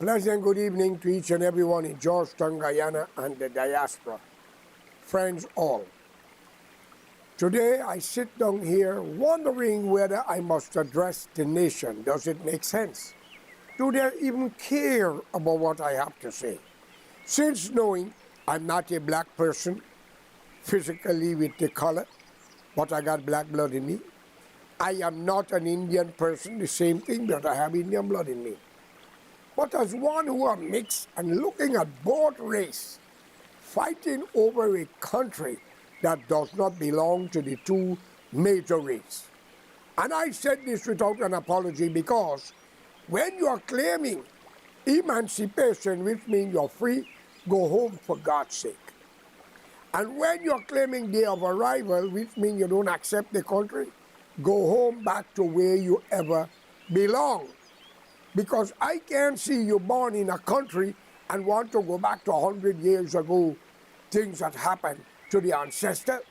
Pleasant good evening to each and everyone in Georgetown, Guyana, and the diaspora. Friends all. Today I sit down here wondering whether I must address the nation. Does it make sense? Do they even care about what I have to say? Since knowing I'm not a black person, physically with the color, but I got black blood in me. I am not an Indian person, the same thing, but I have Indian blood in me. But as one who are mixed and looking at both race, fighting over a country that does not belong to the two major races. And I said this without an apology because when you are claiming emancipation, which means you're free, go home for God's sake. And when you're claiming day of arrival, which means you don't accept the country, go home back to where you ever belong. Because I can't see you born in a country and want to go back to 100 years ago, things that happened to the ancestors.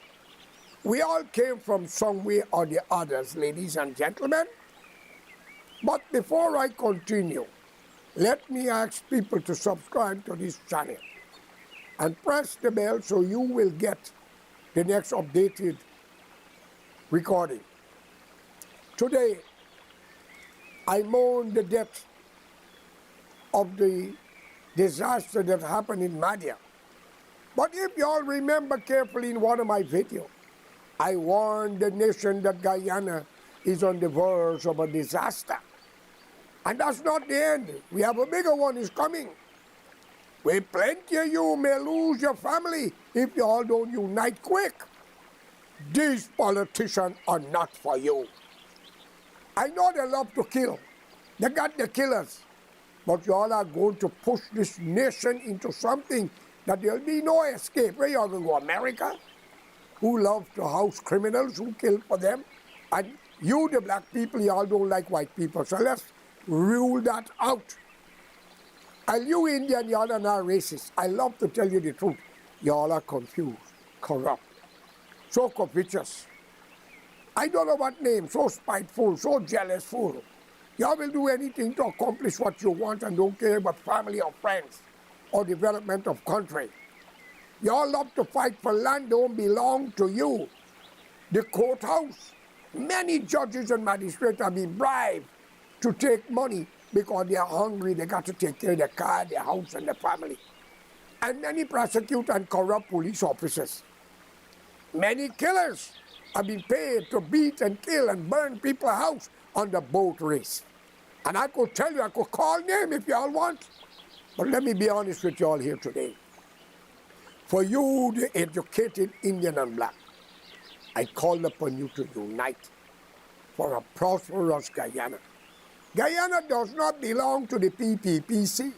We all came from somewhere or the others, ladies and gentlemen. But before I continue, let me ask people to subscribe to this channel and press the bell so you will get the next updated recording. Today, I mourn the death of the disaster that happened in Madhya. But if you all remember carefully in one of my videos, I warned the nation that Guyana is on the verge of a disaster. And that's not the end. We have a bigger one is coming. With plenty of you may lose your family if you all don't unite quick. These politicians are not for you. I know they love to kill. They got the killers. But you all are going to push this nation into something that there'll be no escape. Where you all going to go? America? Who love to house criminals who kill for them? And you, the black people, you all don't like white people. So let's rule that out. And you Indian, you all are not racist. I love to tell you the truth. You all are confused, corrupt, so covetous. I don't know what name, so spiteful, so jealous, fool. Y'all will do anything to accomplish what you want and don't care about family or friends or development of country. Y'all love to fight for land that don't belong to you. The courthouse, many judges and magistrates have been bribed to take money because they are hungry, they got to take care of their car, their house, and their family. And many prosecute and corrupt police officers. Many killers have been paid to beat and kill and burn people's house on the boat race. And I could tell you, I could call name if you all want. But let me be honest with you all here today. For you, the educated Indian and black, I call upon you to unite for a prosperous Guyana. Guyana does not belong to the PPPC,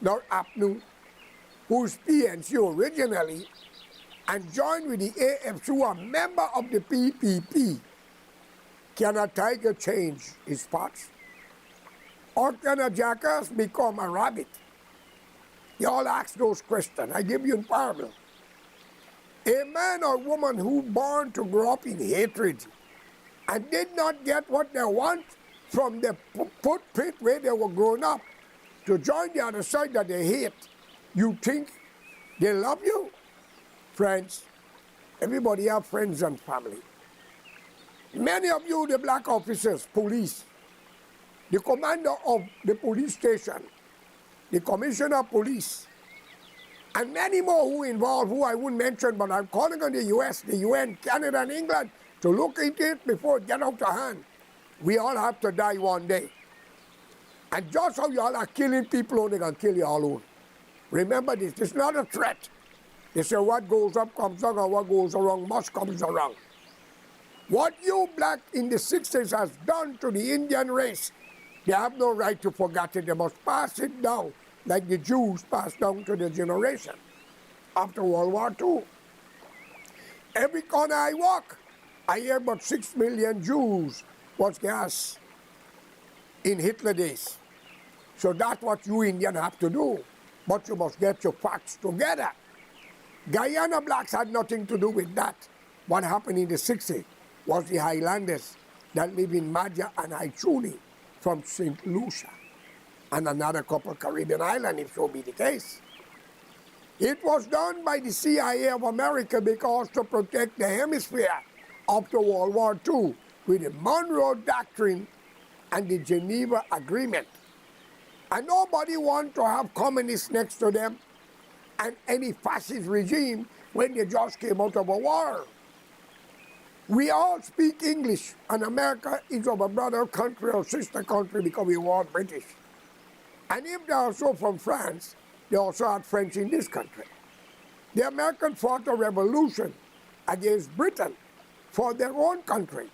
nor APNU, whose PNC originally and joined with the AFC, a member of the PPP. Can a tiger change his spots? Or can a jackass become a rabbit? You all ask those questions. I give you in parable. A man or woman who born to grow up in hatred and did not get what they want from the pit where they were grown up to join the other side that they hate, you think they love you? Friends, everybody have friends and family. Many of you, the black officers, police, the commander of the police station, the commissioner of police, and many more who involved, who I wouldn't mention, but I'm calling on the US, the UN, Canada, and England to look into it before it gets out of hand. We all have to die one day. And just how you all are killing people, they can kill you all own. Remember this, it's not a threat. They say what goes up comes down and what goes around must comes around. What you black in the 60s has done to the Indian race, They have no right to forget it. They must pass it down like the Jews passed down to their generation after World War II. Every corner I walk, I hear about 6 million Jews was gas in Hitler days. So that's what you Indians have to do. But you must get your facts together. Guyana blacks had nothing to do with that. What happened in the 60s was the Highlanders that live in Madja and Aichuli from St. Lucia and another couple Caribbean islands, if so be the case. It was done by the CIA of America because to protect the hemisphere after World War II with the Monroe Doctrine and the Geneva Agreement. And nobody wants to have communists next to them and any fascist regime when they just came out of a war. We all speak English, and America is our brother country or sister country because we were all British. And if they are also from France, they also had French in this country. The Americans fought a revolution against Britain for their own country.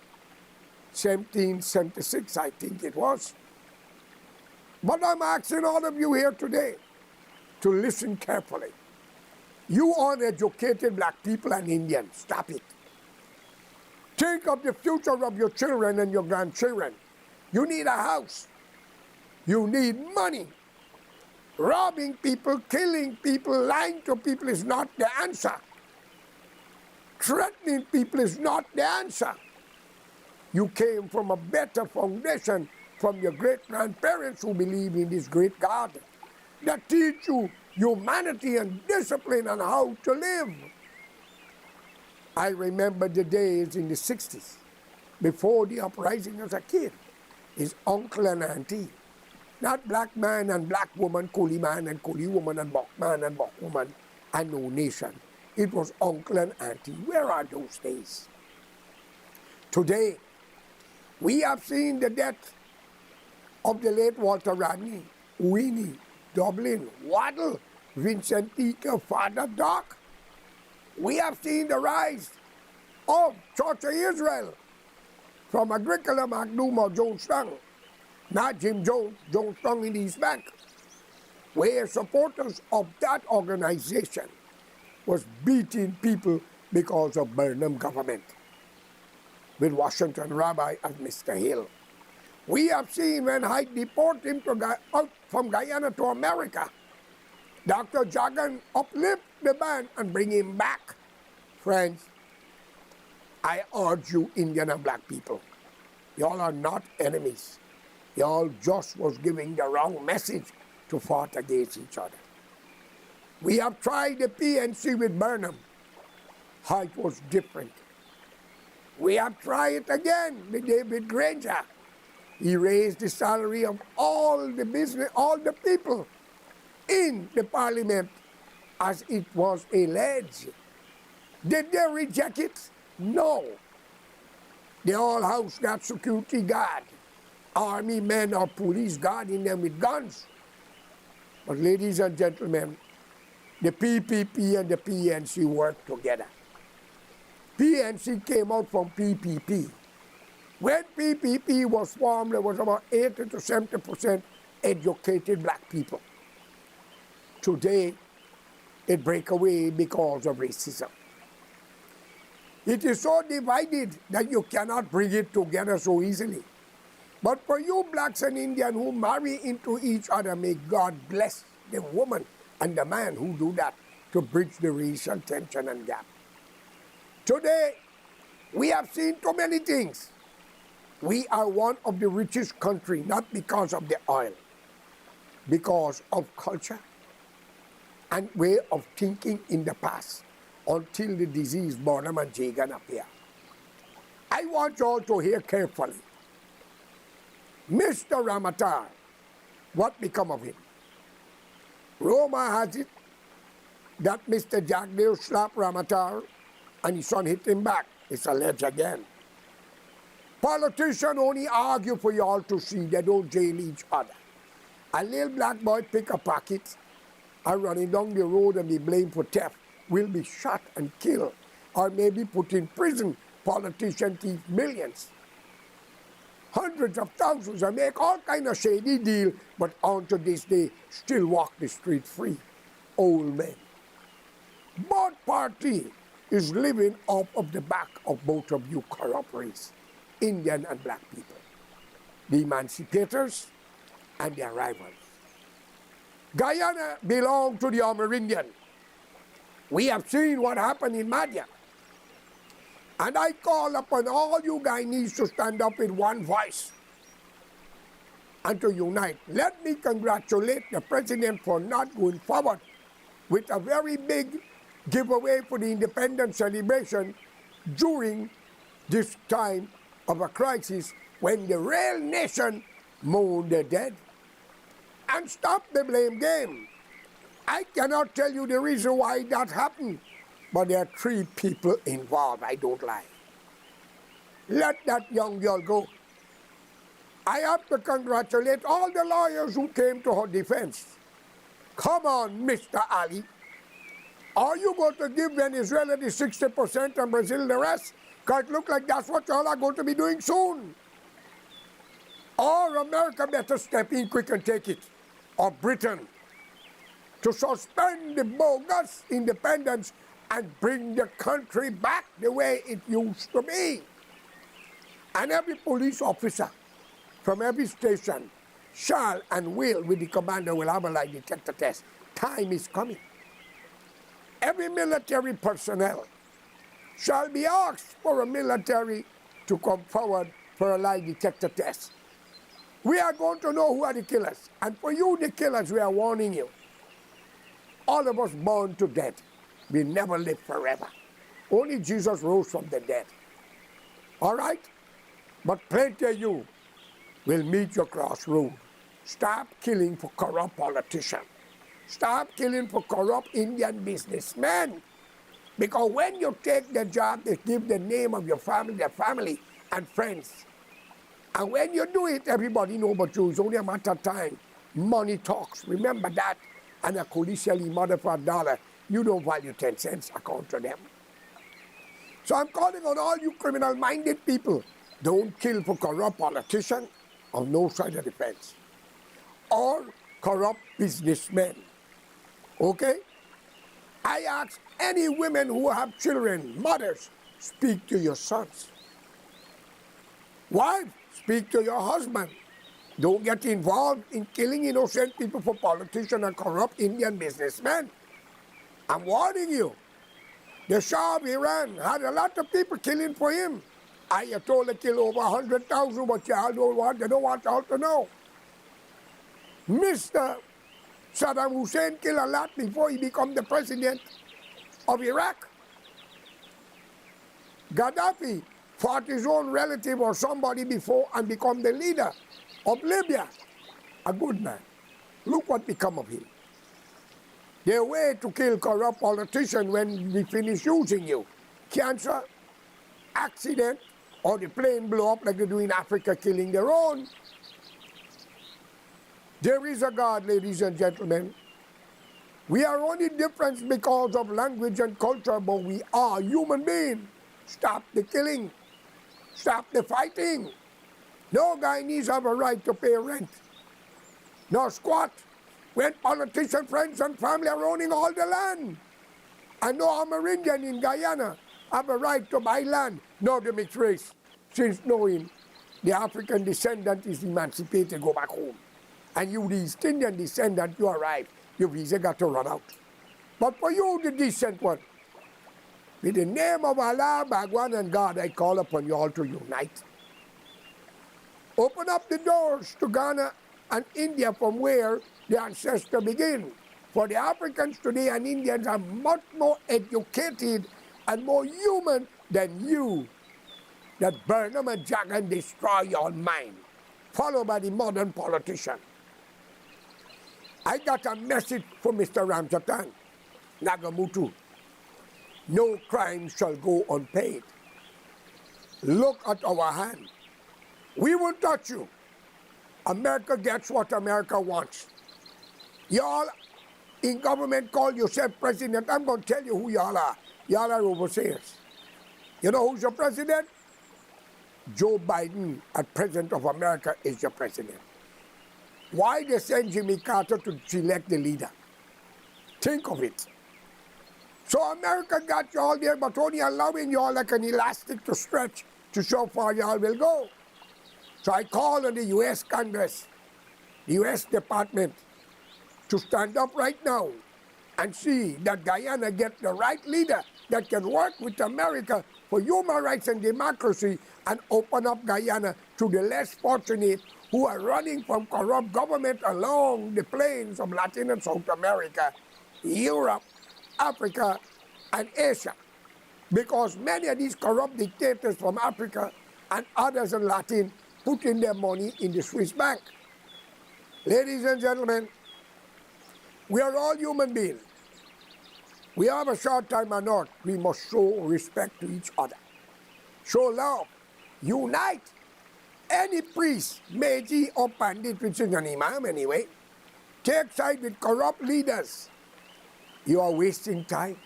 1776, I think it was. But I'm asking all of you here today to listen carefully. You uneducated black people and Indians, stop it. Think of the future of your children and your grandchildren. You need a house. You need money. Robbing people, killing people, lying to people is not the answer. Threatening people is not the answer. You came from a better foundation from your great-grandparents who believe in this great God that teach you humanity and discipline and how to live. I remember the days in the 60s, before the uprising as a kid, his uncle and auntie, not black man and black woman, coolie man and coolie woman and buck man and buck woman, and no nation. It was uncle and auntie. Where are those days? Today, we have seen the death of the late Walter Rodney, Winnie, Dublin, Waddle, Vincent Ika, Father Doc. We have seen the rise of Church of Israel from Agricola, MacDoom, Jones Strong, not Jim Jones, Jones Strong in East Bank, where supporters of that organization was beating people because of Burnham government, with Washington Rabbi as Mr. Hill. We have seen when Hyde deported him out from Guyana to America, Dr. Jagan uplift the man and bring him back. Friends, I urge you, Indian and black people, y'all are not enemies. Y'all just was giving the wrong message to fight against each other. We have tried the PNC with Burnham. How it was different. We have tried it again with David Granger. He raised the salary of all the people in the parliament as it was alleged. Did they reject it? No. They all house got security guard, army men or police guarding them with guns. But ladies and gentlemen, the PPP and the PNC work together. PNC came out from PPP. When PPP was formed, there was about 80 to 70% educated black people. Today, it break away because of racism. It is so divided that you cannot bring it together so easily. But for you blacks and Indians who marry into each other, may God bless the woman and the man who do that to bridge the racial tension and gap. Today, we have seen too many things. We are one of the richest countries, not because of the oil, because of culture and way of thinking in the past until the disease Burnham and Jagan appear. I want you all to hear carefully. Mr. Ramatar, what become of him? Roma has it that Mr. Jagdeo slapped Ramatar and his son hit him back. It's alleged again. Politicians only argue for you all to see, they don't jail each other. A little black boy pick a pocket and running down the road and be blamed for theft will be shot and killed or maybe put in prison. Politicians thief millions. hundreds of thousands and make all kind of shady deal, but unto this day still walk the street free. Old men. Both party is living off of the back of both of you corrupt race, Indian and black people, the emancipators and their rivals. Guyana belonged to the Amerindian. We have seen what happened in Madhya. And I call upon all you Guyanese to stand up with one voice and to unite. Let me congratulate the president for not going forward with a very big giveaway for the independence celebration during this time of a crisis when the real nation mourned the dead. And stop the blame game. I cannot tell you the reason why that happened, but there are 3 people involved, I don't lie. Let that young girl go. I have to congratulate all the lawyers who came to her defense. Come on, Mr. Ali. Are you going to give Venezuela the 60% and Brazil the rest? Because it looks like that's what y'all are going to be doing soon. Or America better step in quick and take it. Or Britain. To suspend the bogus independence and bring the country back the way it used to be. And every police officer from every station shall and will, with the commander, will have a lie detector test. Time is coming. Every military personnel shall be asked for a military to come forward for a lie detector test. We are going to know who are the killers. And for you, the killers, we are warning you. All of us born to death, we never live forever. Only Jesus rose from the dead. All right? But plenty of you will meet your crossroad. Stop killing for corrupt politicians. Stop killing for corrupt Indian businessmen. Because when you take the job, they give the name of your family and friends. And when you do it, everybody knows but you. It's only a matter of time. Money talks. Remember that. And a collegially mother for $1. You don't value 10 cents account to them. So I'm calling on all you criminal-minded people. Don't kill for corrupt politicians on no side of the fence. Or corrupt businessmen. Okay? I ask any women who have children, mothers, speak to your sons. Wives, speak to your husband. Don't get involved in killing innocent people for politicians and corrupt Indian businessmen. I'm warning you. The Shah of Iran had a lot of people killing for him. Ayatollah killed over 100,000, but y'all don't want, they don't want y'all to know. Mr. Saddam Hussein killed a lot before he became the president of Iraq. Gaddafi fought his own relative or somebody before and become the leader of Libya. A good man. Look what become of him. Their way to kill corrupt politicians when we finish using you. Cancer, accident, or the plane blow up like they do in Africa, killing their own. There is a God, ladies and gentlemen. We are only different because of language and culture, but we are human beings. Stop the killing. Stop the fighting. No Guyanese have a right to pay rent. No squat. When politician friends and family are owning all the land. And no Amerindian in Guyana have a right to buy land. No the mixed race. Since knowing the African descendant is emancipated, go back home. And you, the East Indian descendant, you arrive. Your visa got to run out. But for you, the decent one, with the name of Allah, Bhagwan, and God, I call upon you all to unite. Open up the doors to Ghana and India from where the ancestors begin. For the Africans today and Indians are much more educated and more human than you that burn them and jag and destroy your mind, followed by the modern politician. I got a message from Mr. Ramjatan Nagamutu. No crime shall go unpaid. Look at our hand. We will touch you. America gets what America wants. Y'all in government call yourself president. I'm going to tell you who y'all are. Y'all are overseers. You know who's your president? Joe Biden, as President of America, is your president? Why they send Jimmy Carter to select the leader? Think of it. So America got y'all there, but only allowing y'all like an elastic to stretch to show how far y'all will go. So I call on the U.S. Congress, the U.S. Department, to stand up right now and see that Guyana get the right leader that can work with America for human rights and democracy and open up Guyana to the less fortunate who are running from corrupt government along the plains of Latin and South America, Europe, Africa, and Asia. Because many of these corrupt dictators from Africa and others in Latin put in their money in the Swiss bank. Ladies and gentlemen, we are all human beings. We have a short time on earth. We must show respect to each other. Show love. Unite. Any priest, Meiji or Pandit, which is an imam anyway, take side with corrupt leaders. You are wasting time.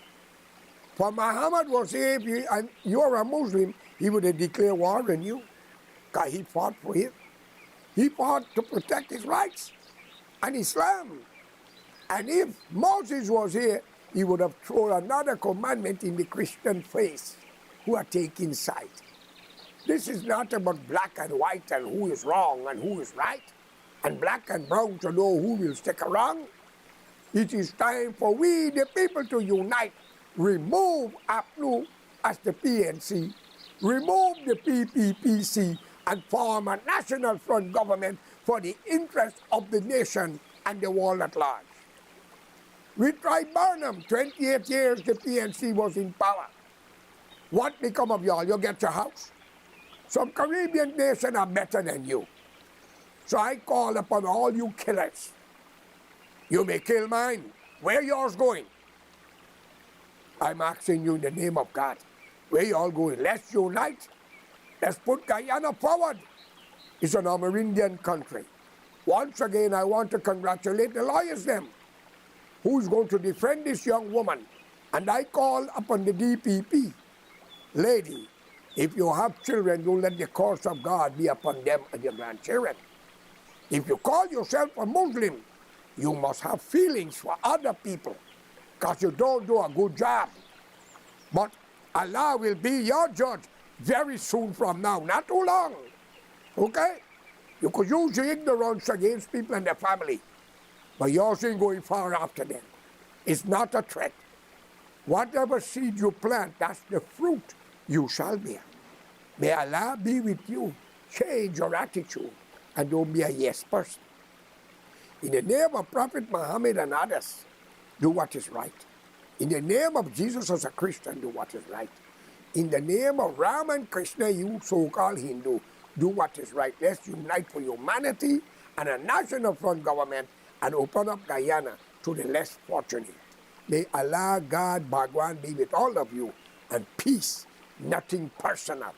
For Muhammad was here, and you are a Muslim, he would have declared war on you. Because he fought for it. He fought to protect his rights and Islam. And if Moses was here, he would have thrown another commandment in the Christian face who are taking side. This is not about black and white and who is wrong and who is right, and black and brown to know who will stick around. It is time for we, the people, to unite. Remove APNU as the PNC, remove the PPPC, and form a national front government for the interest of the nation and the world at large. We tried Burnham, 28 years the PNC was in power. What become of y'all? You get your house? Some Caribbean nations are better than you. So I call upon all you killers. You may kill mine. Where yours going? I'm asking you in the name of God. Where you all going? Let's unite. Let's put Guyana forward. It's an Amerindian country. Once again, I want to congratulate the lawyers them who's going to defend this young woman. And I call upon the DPP. Lady, if you have children, don't let the curse of God be upon them and your grandchildren. If you call yourself a Muslim, you must have feelings for other people because you don't do a good job. But Allah will be your judge very soon from now, not too long. Okay? You could use your ignorance against people and their family, but yours ain't going far after them. It's not a threat. Whatever seed you plant, that's the fruit you shall bear. May Allah be with you. Change your attitude and don't be a yes person. In the name of Prophet Muhammad and others, do what is right. In the name of Jesus as a Christian, do what is right. In the name of Ram and Krishna, you so-called Hindu, do what is right. Let's unite for humanity and a national front government and open up Guyana to the less fortunate. May Allah, God, Bhagwan be with all of you and peace, nothing personal.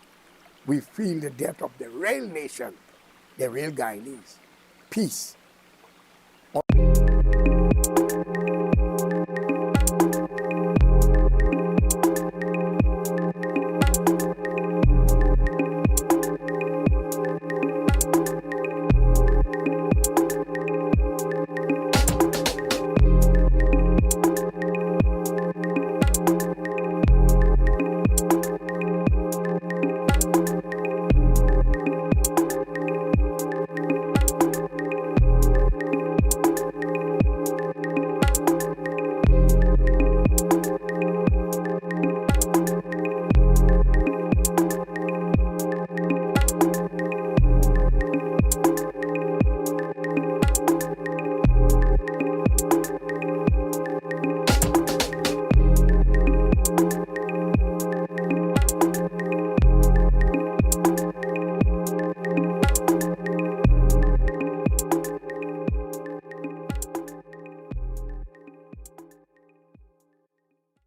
We feel the death of the real nation, the real Guyanese. Peace.